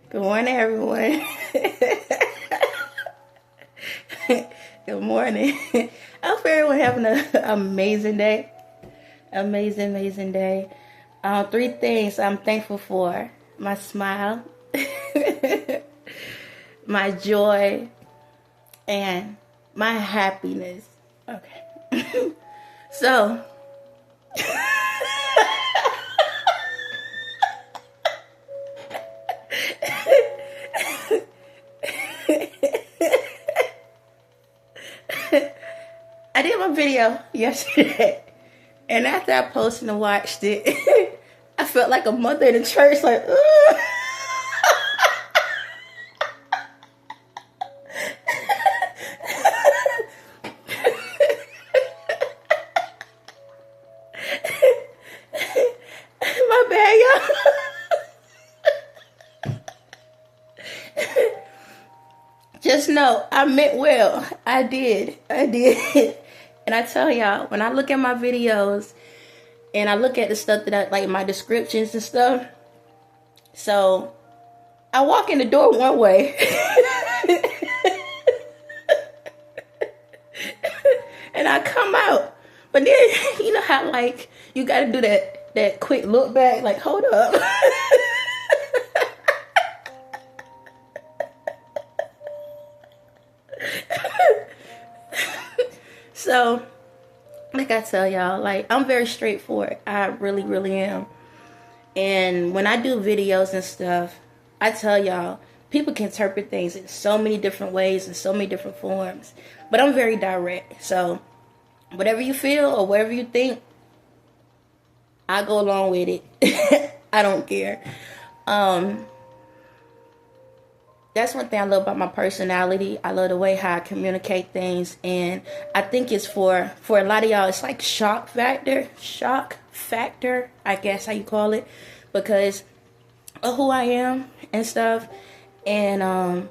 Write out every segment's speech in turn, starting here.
Good morning, everyone. Good morning. I hope everyone having an amazing day. Amazing day. Three things I'm thankful for: my smile, my joy, and my happiness. Okay. So, I did my video yesterday, and after I posted and watched it, I felt like a mother in the church, like, ugh. My bad, y'all. Just know, I meant well. I did. And I tell y'all, when I look at my videos and I look at the stuff that I like, my descriptions and stuff, so I walk in the door one way. And I come out. But then, you know how, like, you got to do that quick look back, like, hold up. So, like I tell y'all, like, I'm very straightforward. I really am. And when I do videos and stuff, I tell y'all, people can interpret things in so many different ways and so many different forms. But I'm very direct. So, whatever you feel or whatever you think, I go along with it. I don't care. That's one thing I love about my personality. I love the way how I communicate things, and I think it's for a lot of y'all, it's like shock factor, I guess how you call it, because of who I am and stuff. And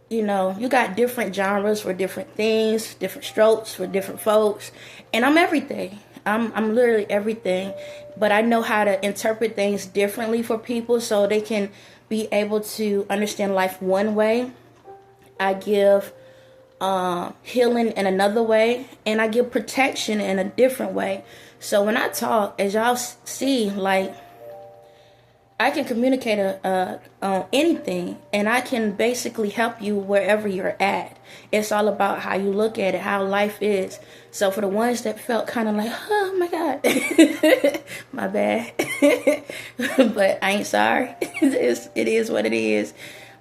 you know, you got different genres for different things, different strokes for different folks, and I'm everything. I'm literally everything, but I know how to interpret things differently for people so they can be able to understand life one way. I give healing in another way, and I give protection in a different way. So when I talk, as y'all see, like, I can communicate on anything, and I can basically help you wherever you're at. It's all about how you look at it, how life is. So for the ones that felt kind of like, oh my God, my bad, but I ain't sorry. It is what it is.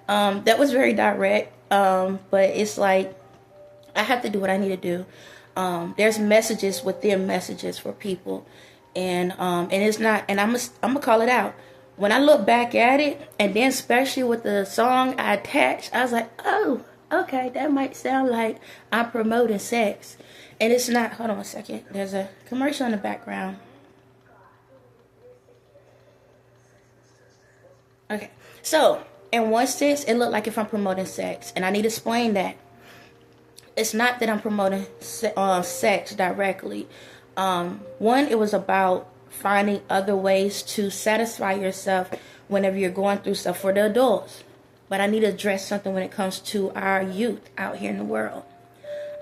That was very direct, but it's like, I have to do what I need to do. There's messages within messages for people, and it's not, and I'm gonna call it out. When I look back at it, and then especially with the song I attached, I was like, oh, okay, that might sound like I'm promoting sex. And it's not. Hold on a second. There's a commercial in the background. Okay. So, in one sense, it looked like if I'm promoting sex. And I need to explain that. It's not that I'm promoting sex directly. One, it was about finding other ways to satisfy yourself whenever you're going through stuff for the adults. But I need to address something when it comes to our youth out here in the world.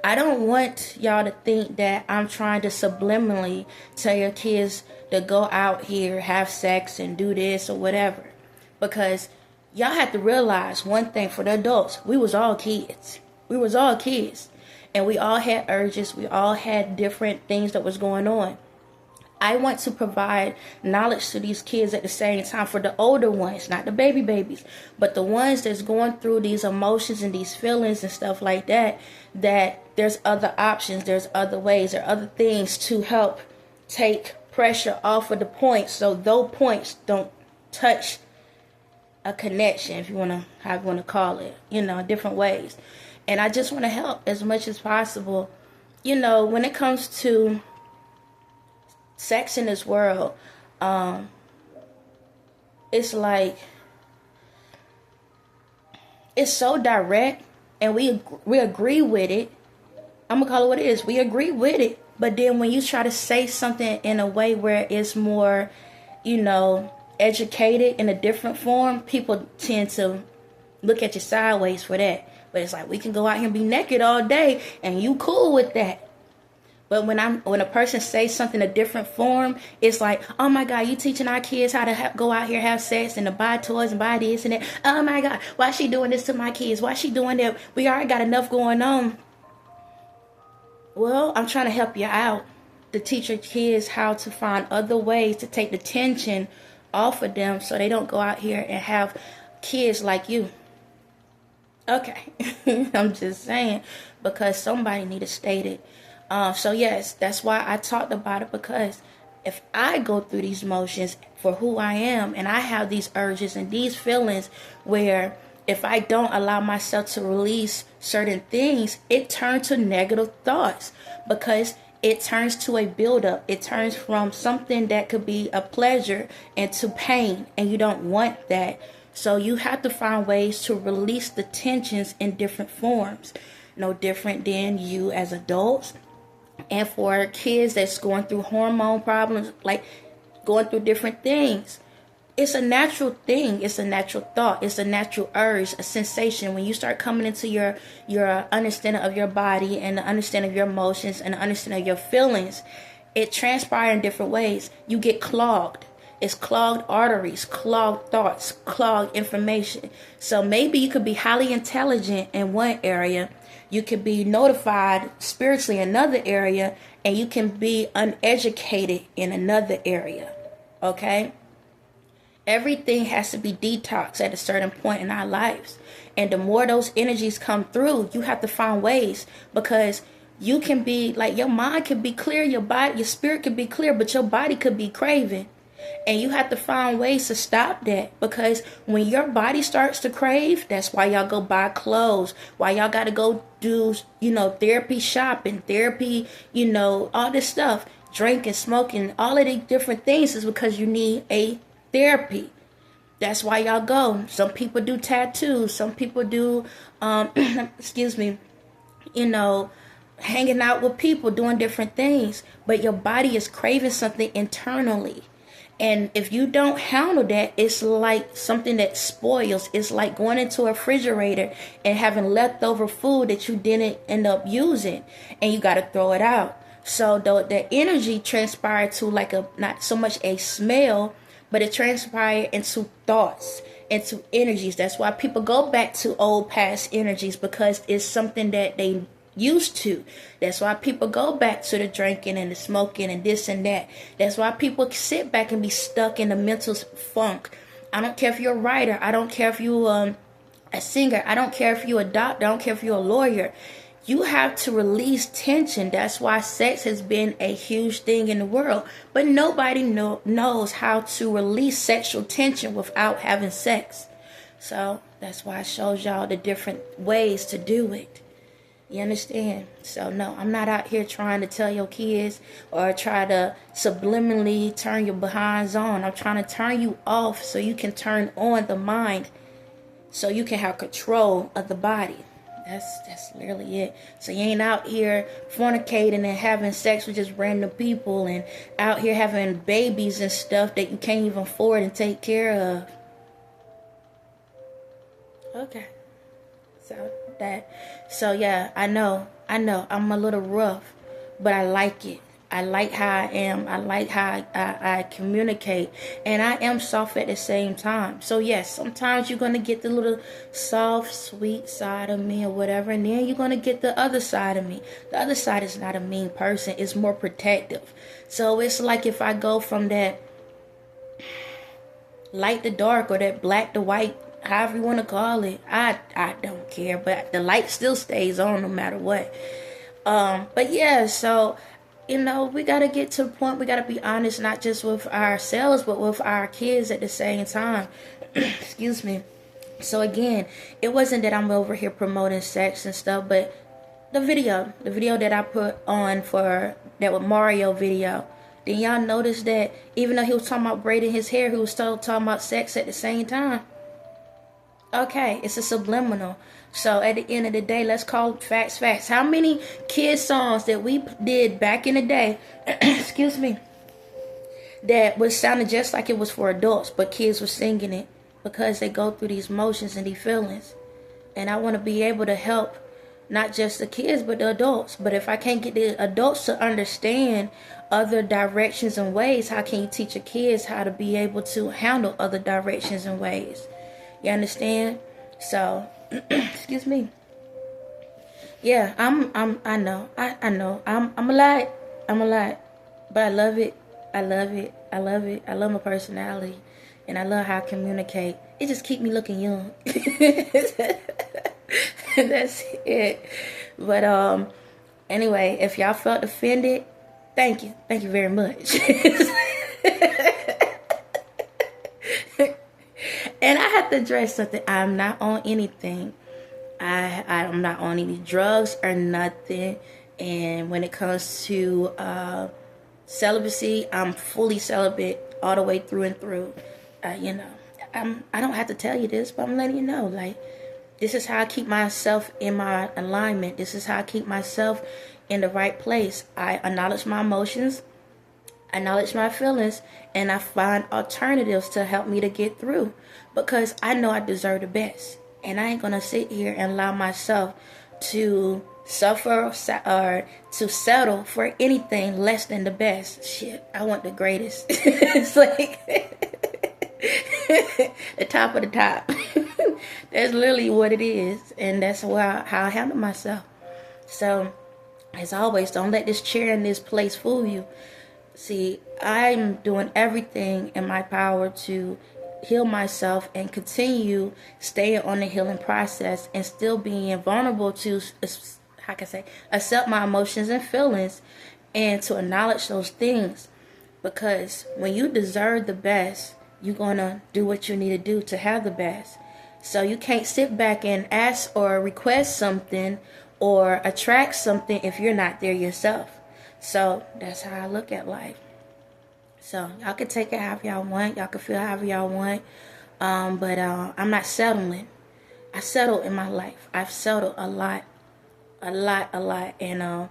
I don't want y'all to think that I'm trying to subliminally tell your kids to go out here, have sex, and do this or whatever. Because y'all have to realize one thing for the adults. We was all kids. And we all had urges. We all had different things that was going on. I want to provide knowledge to these kids at the same time for the older ones, not the babies, but the ones that's going through these emotions and these feelings and stuff like that, that there's other options, there's other ways, there are other things to help take pressure off of the points so those points don't touch a connection, if you want to, how you want to call it, you know, different ways. And I just want to help as much as possible. You know, when it comes to sex in this world, it's like, it's so direct, and we agree with it. I'm gonna call it what it is. We agree with it, but then when you try to say something in a way where it's more, you know, educated in a different form, people tend to look at you sideways for that. But it's like, we can go out here and be naked all day and you cool with that. But when a person says something a different form, it's like, oh my God, you teaching our kids how to go out here, have sex, and to buy toys and buy this and that. Oh my God, why she doing this to my kids? Why she doing that? We already got enough going on. Well, I'm trying to help you out to teach your kids how to find other ways to take the tension off of them so they don't go out here and have kids like you. Okay, I'm just saying, because somebody need to state it. So yes, that's why I talked about it, because if I go through these motions for who I am, and I have these urges and these feelings where if I don't allow myself to release certain things, it turns to negative thoughts, because it turns to a buildup. It turns from something that could be a pleasure into pain, and you don't want that. So you have to find ways to release the tensions in different forms. No different than you as adults. And for kids that's going through hormone problems, like going through different things, it's a natural thing. It's a natural thought. It's a natural urge, a sensation. When you start coming into your understanding of your body and the understanding of your emotions and the understanding of your feelings, it transpires in different ways. You get clogged. It's clogged arteries, clogged thoughts, clogged information. So maybe you could be highly intelligent in one area. You could be notified spiritually in another area, and you can be uneducated in another area. Okay? Everything has to be detoxed at a certain point in our lives. And the more those energies come through, you have to find ways, because you can be like, your mind can be clear, your body, your spirit could be clear, but your body could be craving. And you have to find ways to stop that, because when your body starts to crave, that's why y'all go buy clothes, why y'all got to go do, therapy shopping, therapy, all this stuff, drinking, smoking, all of these different things is because you need a therapy. That's why y'all go. Some people do tattoos. Some people do, hanging out with people, doing different things. But your body is craving something internally. And if you don't handle that, it's like something that spoils. It's like going into a refrigerator and having leftover food that you didn't end up using, and you got to throw it out. So the energy transpired to like not so much a smell, but it transpired into thoughts, into energies. That's why people go back to old past energies, because it's something that they used to. That's why people go back to the drinking and the smoking and this and that. That's why people sit back and be stuck in the mental funk. I don't care if you're a writer. I don't care if you're a singer. I don't care if you're a doctor. I don't care if you're a lawyer. You have to release tension. That's why sex has been a huge thing in the world. But nobody knows how to release sexual tension without having sex. So that's why I showed y'all the different ways to do it. You understand? So no, I'm not out here trying to tell your kids or try to subliminally turn your behinds on. I'm trying to turn you off so you can turn on the mind, so you can have control of the body. That's literally it. So you ain't out here fornicating and having sex with just random people, and out here having babies and stuff that you can't even afford and take care of. Okay. So yeah, I know I'm a little rough, but I like it. I like how I am. I like how I communicate, and I am soft at the same time. So yes, sometimes you're gonna get the little soft, sweet side of me or whatever, and then you're gonna get the other side of me. The other side is not a mean person. It's more protective. So it's like if I go from that light to dark, or that black to white, however you want to call it, I don't care, but the light still stays on no matter what. But yeah, so we got to get to the point, we got to be honest, not just with ourselves, but with our kids at the same time. Excuse me. So again, it wasn't that I'm over here promoting sex and stuff, but the video that I put on for that with Mario video, then y'all notice that even though he was talking about braiding his hair, he was still talking about sex at the same time. Okay, it's a subliminal. So at the end of the day, let's call facts facts. How many kids songs that we did back in the day, excuse me, that was sounding just like it was for adults, but kids were singing it because they go through these emotions and these feelings. And I want to be able to help not just the kids, but the adults. But if I can't get the adults to understand other directions and ways, how can you teach your kids how to be able to handle other directions and ways? You understand? So, excuse me. Yeah, I know. I'm a lot. But I love it. I love my personality. And I love how I communicate. It just keep me looking young. That's it. But anyway, if y'all felt offended, thank you very much. And I have to address something. I'm not on anything. I'm not on any drugs or nothing. And when it comes to celibacy, I'm fully celibate all the way through and through. You know, I don't have to tell you this, but I'm letting you know. Like, this is how I keep myself in my alignment. This is how I keep myself in the right place. I acknowledge my emotions, acknowledge my feelings, and I find alternatives to help me to get through, because I know I deserve the best. And I ain't gonna sit here and allow myself to suffer or to settle for anything less than the best. Shit, I want the greatest. It's like the top of the top. That's literally what it is. And that's how I handle myself. So, as always, don't let this chair in this place fool you. See, I'm doing everything in my power to heal myself and continue staying on the healing process and still being vulnerable to, how can I say, accept my emotions and feelings and to acknowledge those things. Because when you deserve the best, you're going to do what you need to do to have the best. So you can't sit back and ask or request something or attract something if you're not there yourself. So that's how I look at life. So y'all can take it however y'all want. Y'all can feel however y'all want. But I'm not settling. I settled in my life. I've settled a lot. And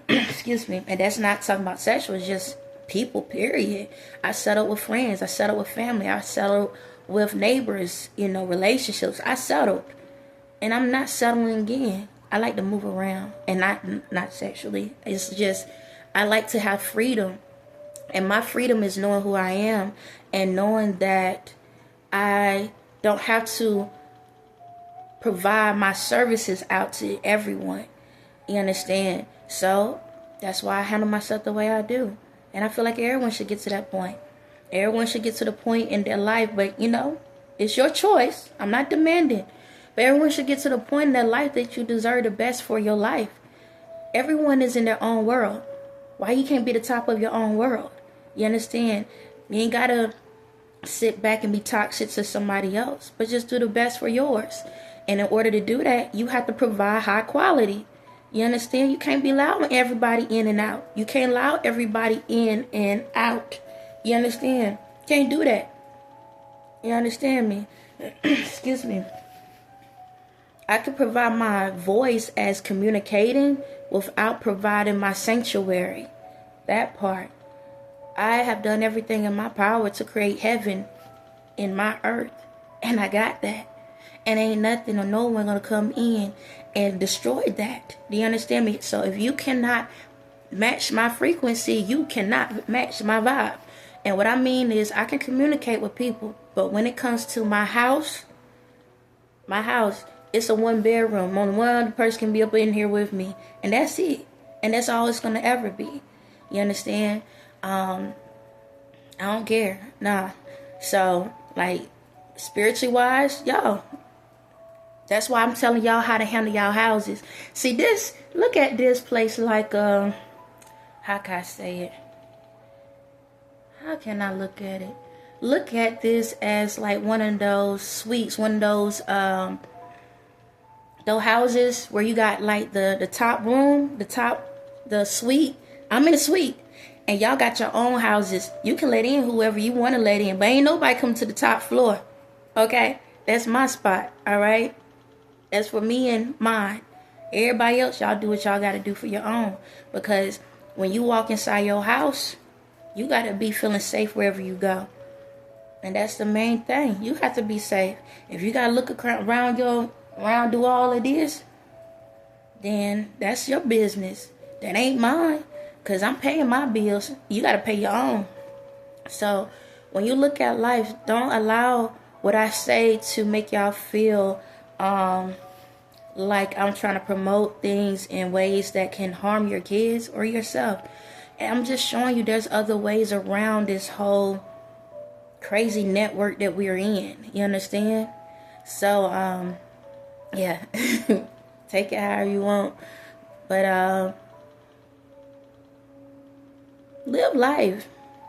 excuse me. And that's not talking about sexual. It's just people, period. I settled with friends. I settled with family. I settled with neighbors, relationships. I settled. And I'm not settling again. I like to move around. And not sexually. It's just, I like to have freedom. And my freedom is knowing who I am and knowing that I don't have to provide my services out to everyone. You understand? So that's why I handle myself the way I do. And I feel like everyone should get to that point. Everyone should get to the point in their life. But, it's your choice. I'm not demanding. But everyone should get to the point in their life that you deserve the best for your life. Everyone is in their own world. Why you can't be the top of your own world? You understand? You ain't got to sit back and be toxic to somebody else. But just do the best for yours. And in order to do that, you have to provide high quality. You understand? You can't be allowing everybody in and out. You can't allow everybody in and out. You understand? Can't do that. You understand me? Excuse me. I can provide my voice as communicating without providing my sanctuary. That part. I have done everything in my power to create heaven in my earth. And I got that. And ain't nothing or no one going to come in and destroy that. Do you understand me? So if you cannot match my frequency, you cannot match my vibe. And what I mean is I can communicate with people. But when it comes to my house, it's a one bedroom. Only one other person can be up in here with me. And that's it. And that's all it's going to ever be. You understand? I don't care. Nah. So, spiritually wise, y'all. That's why I'm telling y'all how to handle y'all houses. See this, look at this place like, how can I say it? How can I look at it? Look at this as like one of those suites, one of those houses where you got like the top room, the suite. I'm in a suite. And y'all got your own houses. You can let in whoever you want to let in. But ain't nobody come to the top floor. Okay? That's my spot. Alright? That's for me and mine. Everybody else, y'all do what y'all got to do for your own. Because when you walk inside your house, You got to be feeling safe wherever you go. And that's the main thing. You have to be safe. If you got to look around do all of this, then that's your business. That ain't mine. Because I'm paying my bills. You got to pay your own. So when you look at life, don't allow what I say to make y'all feel like I'm trying to promote things in ways that can harm your kids or yourself. And I'm just showing you there's other ways around this whole crazy network that we're in. You understand? So, yeah. Take it however you want. But, live life.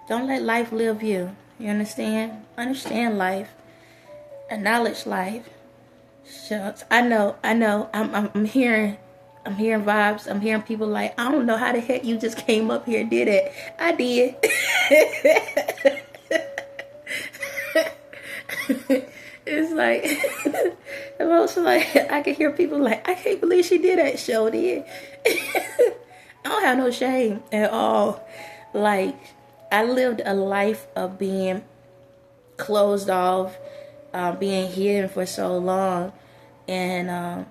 Don't let life live you. You understand? Understand life. Acknowledge life. Shucks. I know. I'm hearing vibes. I'm hearing people like, I don't know how the heck you just came up here and did it. I did. It's like, most like, I can hear people like, I can't believe she did that. Show did. I don't have no shame at all. Like, I lived a life of being closed off, being hidden for so long. And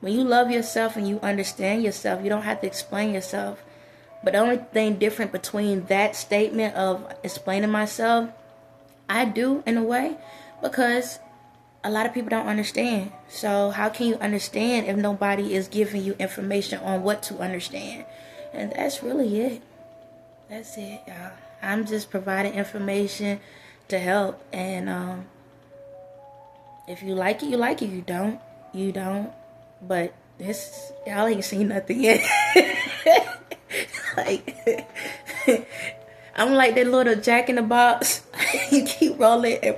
when you love yourself and you understand yourself, you don't have to explain yourself. But the only thing different between that statement of explaining myself, I do in a way, because a lot of people don't understand. So how can you understand if nobody is giving you information on what to understand? And that's really it. That's it, y'all. I'm just providing information to help. And if you like it, you like it. You don't, you don't. But this, y'all ain't seen nothing yet. Like, I'm like that little Jack in the Box. You keep rolling and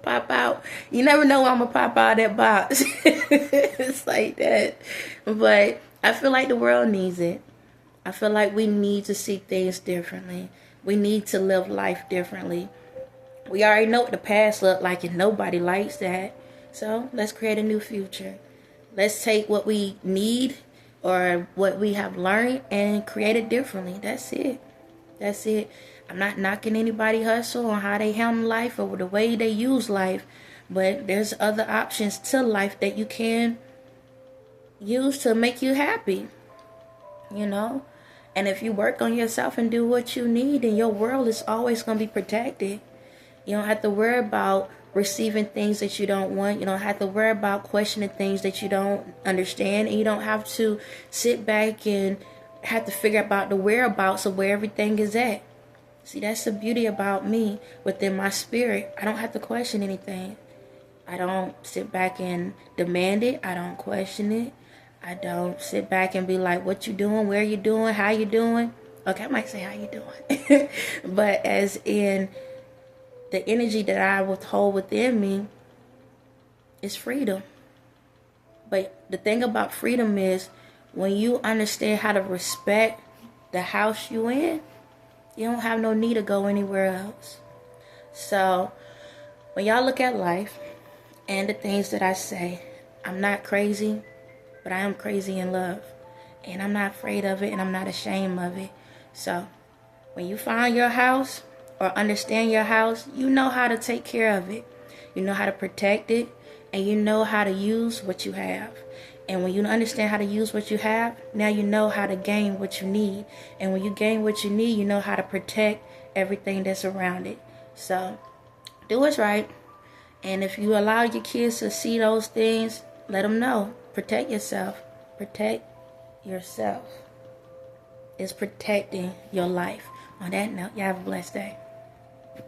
pop out. You never know when I'm gonna pop out of that box. It's like that. But I feel like the world needs it. I feel like we need to see things differently. We need to live life differently. We already know what the past looked like, and nobody likes that. So let's create a new future. Let's take what we need or what we have learned and create it differently. That's it. That's it. I'm not knocking anybody's hustle on how they handle life or the way they use life. But there's other options to life that you can use to make you happy. You know? And if you work on yourself and do what you need, then your world is always going to be protected. You don't have to worry about receiving things that you don't want. You don't have to worry about questioning things that you don't understand. And you don't have to sit back and have to figure out the whereabouts of where everything is at. See, that's the beauty about me within my spirit. I don't have to question anything. I don't sit back and demand it. I don't question it. I don't sit back and be like, what you doing? Where you doing? How you doing? Okay, I might say how you doing. But as in the energy that I withhold within me is freedom. But the thing about freedom is when you understand how to respect the house you in, you don't have no need to go anywhere else. So when y'all look at life and the things that I say, I'm not crazy, but I am crazy in love. And I'm not afraid of it, and I'm not ashamed of it. So when you find your house or understand your house, you know how to take care of it. You know how to protect it, and you know how to use what you have. And when you understand how to use what you have, now you know how to gain what you need. And when you gain what you need, you know how to protect everything that's around it. So do what's right. And if you allow your kids to see those things, let them know. Protect yourself. Protect yourself. It's protecting your life. On that note, y'all have a blessed day.